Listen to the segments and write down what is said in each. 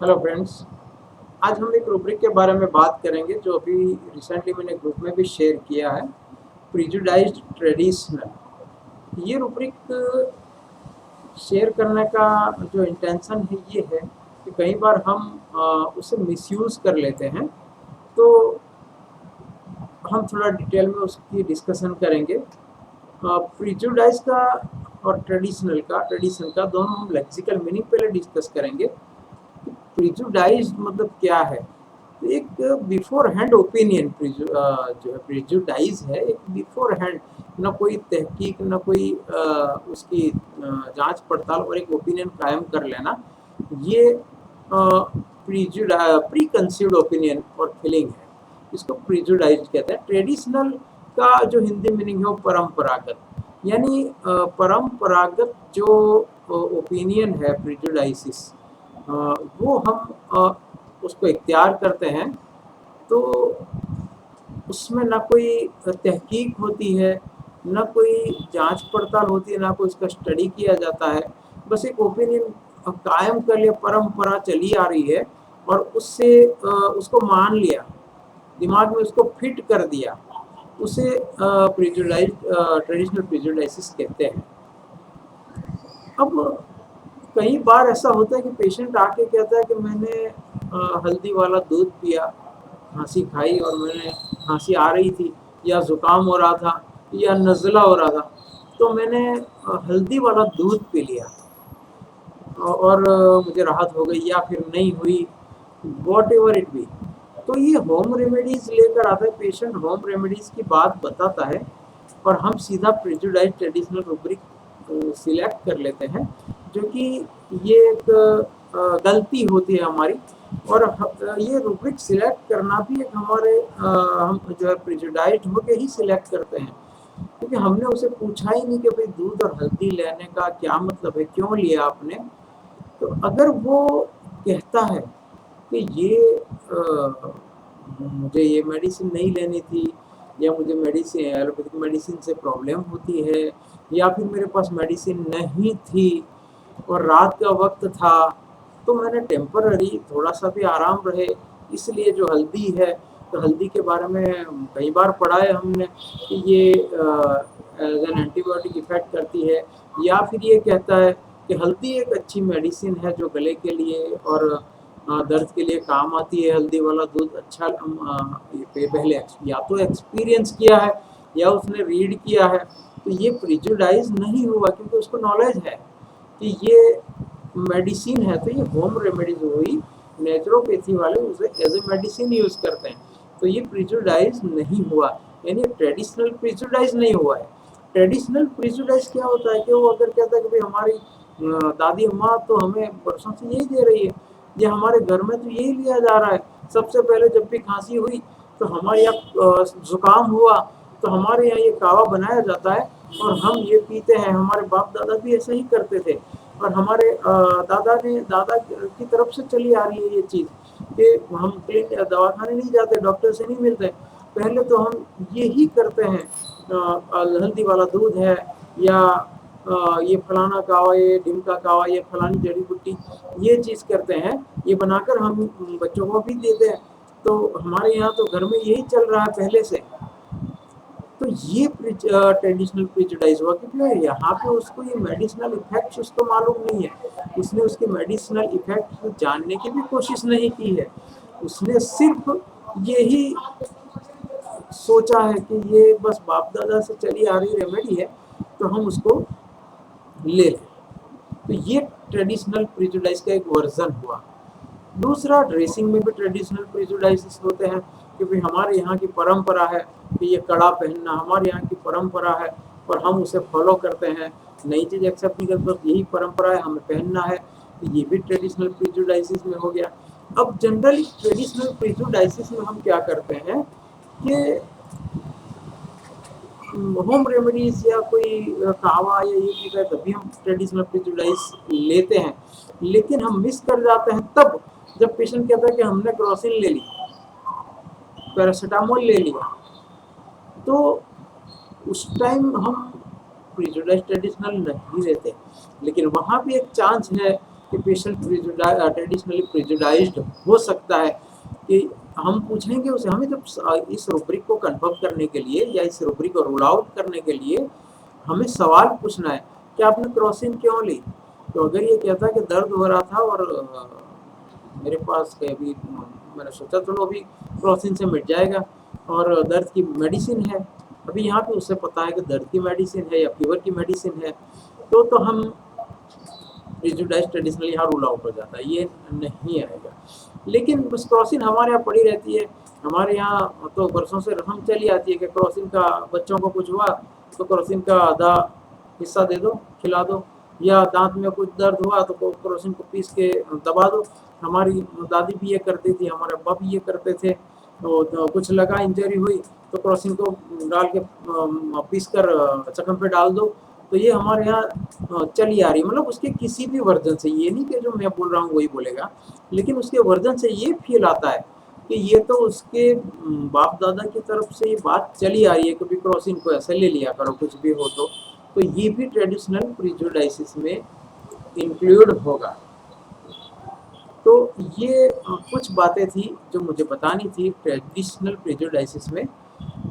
Hello friends. आज हम एक रूब्रिक के बारे में बात करेंगे जो अभी रिसेंटली मैंने ग्रुप में भी शेयर किया है, प्रिजुडाइज्ड ट्रेडिशनल। ये रूब्रिक शेयर करने का जो इंटेंशन है ये है कि कई बार हम उसे मिसयूज़ कर लेते हैं, तो हम थोड़ा डिटेल में उसकी डिस्कशन करेंगे। प्रिजुडाइज का और ट्रेडिशन का दोनों हम लेक्सिकल मीनिंग पहले डिस्कस करेंगे। प्रिजुडाइज मतलब क्या है? तो एक बिफोर हैंड ओपिनियन जो है प्रिजुडाइज है, एक बिफोर हैंड, ना कोई तहकीक, ना कोई उसकी जांच पड़ताल और एक ओपिनियन कायम कर लेना, ये प्री कंसीव्ड ओपिनियन और फीलिंग है, इसको प्रिजुडाइज कहते हैं। ट्रेडिशनल का जो हिंदी मीनिंग है वो परंपरागत, यानी परंपरागत जो ओपिनियन है, प्रिजुडाइसिस, वो हम उसको इख्तियार करते हैं, तो उसमें ना कोई तहकीक होती है, ना कोई जांच पड़ताल होती है, ना कोई उसका स्टडी किया जाता है। बस एक ओपिनियन कायम कर लिया, परंपरा चली आ रही है और उससे उसको मान लिया, दिमाग में उसको फिट कर दिया, उसे ट्रेडिशनल प्रिजुडाइसिस कहते हैं। अब कई बार ऐसा होता है कि पेशेंट आके कहता है कि मैंने हल्दी वाला दूध पिया, खांसी खाई और मैंने खांसी आ रही थी, या ज़ुकाम हो रहा था, या नज़ला हो रहा था, तो मैंने हल्दी वाला दूध पी लिया और मुझे राहत हो गई या फिर नहीं हुई, वॉट एवर इट बी। तो ये होम रेमेडीज़ लेकर आता है पेशेंट, होम रेमेडीज़ की बात बताता है और हम सीधा प्रिजुडाइज ट्रेडिशनल रूब्रिक सिलेक्ट कर लेते हैं, जो कि ये एक गलती होती है हमारी। और ये रूब्रिक सिलेक्ट करना भी एक हमारे हम जो है प्रिजुडाइज होके ही सिलेक्ट करते हैं, क्योंकि हमने उसे पूछा ही नहीं कि भाई दूध और हल्दी लेने का क्या मतलब है, क्यों लिया आपने। तो अगर वो कहता है कि मुझे ये मेडिसिन नहीं लेनी थी, या मुझे मेडिसिन एलोपैथिक मेडिसिन से प्रॉब्लम होती है, या फिर मेरे पास मेडिसिन नहीं थी और रात का वक्त था, तो मैंने टेम्पररी थोड़ा सा भी आराम रहे इसलिए जो हल्दी है, तो हल्दी के बारे में कई बार पढ़ा है हमने कि ये एज एन एंटीबायोटिक इफेक्ट करती है। या फिर ये कहता है कि हल्दी एक अच्छी मेडिसिन है जो गले के लिए और दर्द के लिए काम आती है, हल्दी वाला दूध अच्छा। ये पहले या तो एक्सपीरियंस किया है या उसने रीड किया है, तो ये प्रिजुडाइज नहीं हुआ, क्योंकि उसको नॉलेज है कि ये मेडिसिन है, तो ये होम रेमेडीज हुई, नेचुरोपैथी वाले उसे एज ए मेडिसिन यूज करते हैं, तो ये प्रिजुडाइज नहीं हुआ, यानी ट्रेडिशनल प्रिजुडाइज नहीं हुआ है। ट्रेडिशनल प्रिजुडाइज क्या होता है कि वो अगर कहता है कि भाई हमारी दादी अम्मा तो हमें बरसों से यही दे रही है, या हमारे घर में तो यही लिया जा रहा है, सबसे पहले जब भी खांसी हुई तो हमारे यहाँ जुकाम हुआ तो हमारे यहाँ ये कावा बनाया जाता है और हम ये पीते हैं, हमारे बाप दादा भी ऐसा ही करते थे, और हमारे दादा की तरफ से चली आ रही है ये चीज़ कि हम दवाखाने नहीं जाते, डॉक्टर से नहीं मिलते, पहले तो हम यही करते हैं। हल्दी वाला दूध है, या ये फलाना कावा, ये ढिमका कावा, ये फलानी जड़ी बूटी, ये चीज़ करते हैं, ये बनाकर हम बच्चों को भी देते हैं। तो हमारे यहाँ तो घर में यही चल रहा है पहले से। तो ये ट्रेडिशनल प्रिजुडाइज हुआ, क्योंकि यहाँ पे उसको ये मेडिसिनल इफेक्ट्स उसको मालूम नहीं है, उसने उसके मेडिसिनल इफेक्ट जानने की भी कोशिश नहीं की है, उसने सिर्फ यही सोचा है कि ये बस बाप दादा से चली आ रही रेमेडी है, तो हम उसको ले लें। तो ये ट्रेडिशनल प्रिजुडाइज का एक वर्जन हुआ। दूसरा, ड्रेसिंग में भी ट्रेडिशनल प्रिजुडाइसिस होते हैं, क्योंकि हमारे यहाँ की परंपरा है कि ये कड़ा पहनना हमारे यहाँ की परंपरा है और हम उसे फॉलो करते हैं, नई चीज़ एक्सेप्ट नहीं करते, बस यही परंपरा है, हमें पहनना है, तो ये भी ट्रेडिशनल प्रिजुडाइसिस में हो गया। अब जनरली ट्रेडिशनल प्रिजुडाइसिस में हम क्या करते हैं कि होम रेमेडीज या कोई कावा या ये चीज़ है तभी हम ट्रेडिशनल प्रिजुडाइज लेते हैं, लेकिन हम मिस कर जाते हैं तब जब पेशेंट कहता है कि हमने क्रोसिन ले ली, पैरासीटामोल ले लिया, तो उस टाइम हम प्रिजुडाइज ट्रेडिशनल नहीं लेते। लेकिन वहाँ भी एक चांस है कि पेशेंट ट्रेडिशनली प्रेजुडाइज्ड हो सकता है, कि हम पूछेंगे उसे, हमें जब इस रूब्रिक को कन्फर्म करने के लिए या इस रूब्रिक को रूल आउट करने के लिए हमें सवाल पूछना है कि आपने क्रॉसिन क्यों ली। तो अगर ये कहता है कि दर्द हो रहा था और मेरे पास अभी मैंने सोचा चलो अभी क्रॉसिन से मिट जाएगा और दर्द की मेडिसिन है, अभी यहाँ पे उसे पता है कि दर्द की मेडिसिन है या फीवर की मेडिसिन है, तो हम प्रेजुडाइज ट्रेडिशनली यहाँ रूल आउट हो जाता है, ये नहीं आएगा। लेकिन बस क्रॉसिन हमारे यहाँ पड़ी रहती है, हमारे यहाँ तो वर्षों से रस्म चली आती है कि क्रॉसिन का बच्चों को कुछ हुआ तो क्रॉसिन का आधा हिस्सा दे दो, खिला दो, या दांत में कुछ दर्द हुआ तो क्रॉसिन को पीस के दबा दो। हमारी दादी भी ये करती थी, हमारे अब्बा भी ये करते थे। तो कुछ लगा, इंजरी हुई तो क्रॉसिन को डाल के पीस कर जख्म पे डाल दो। तो ये हमारे यहाँ चली आ रही, मतलब उसके किसी भी वर्जन से, ये नहीं कि जो मैं बोल रहा हूँ वही बोलेगा, लेकिन उसके वर्जन से ये फील आता है कि ये तो उसके बाप दादा की तरफ से ये बात चली आ रही है, कभी क्रॉसिन को ऐसे ले लिया करो कुछ भी हो तो ये भी ट्रेडिशनल प्रेजुडाइसिस में इंक्लूड होगा। तो ये कुछ बातें थी जो मुझे बतानी थी ट्रेडिशनल प्रेजुडाइसिस में।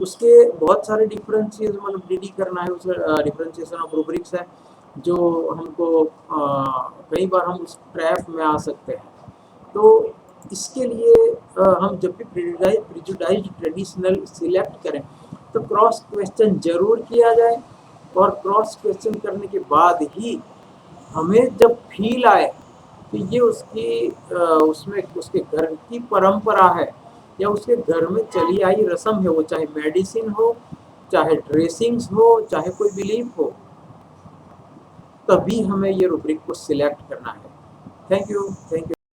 उसके बहुत सारे डिफरेंशिएशन, मतलब डीडी करना है, उसका डिफरेंशिएशन ऑफ रूब्रिक्स है जो हमको कई बार हम उस ट्रैप में आ सकते हैं। तो इसके लिए हम जब भी प्रेजुडाइज्ड ट्रेडिशनल सिलेक्ट करें तो क्रॉस क्वेश्चन जरूर किया जाए, और क्रॉस क्वेश्चन करने के बाद ही हमें जब फील आए तो ये उसकी उसमें उसके घर की परंपरा है या उसके घर में चली आई रस्म है, वो चाहे मेडिसिन हो, चाहे ड्रेसिंग्स हो, चाहे कोई बिलीफ हो, तभी हमें ये रूब्रिक को सिलेक्ट करना है। Thank you.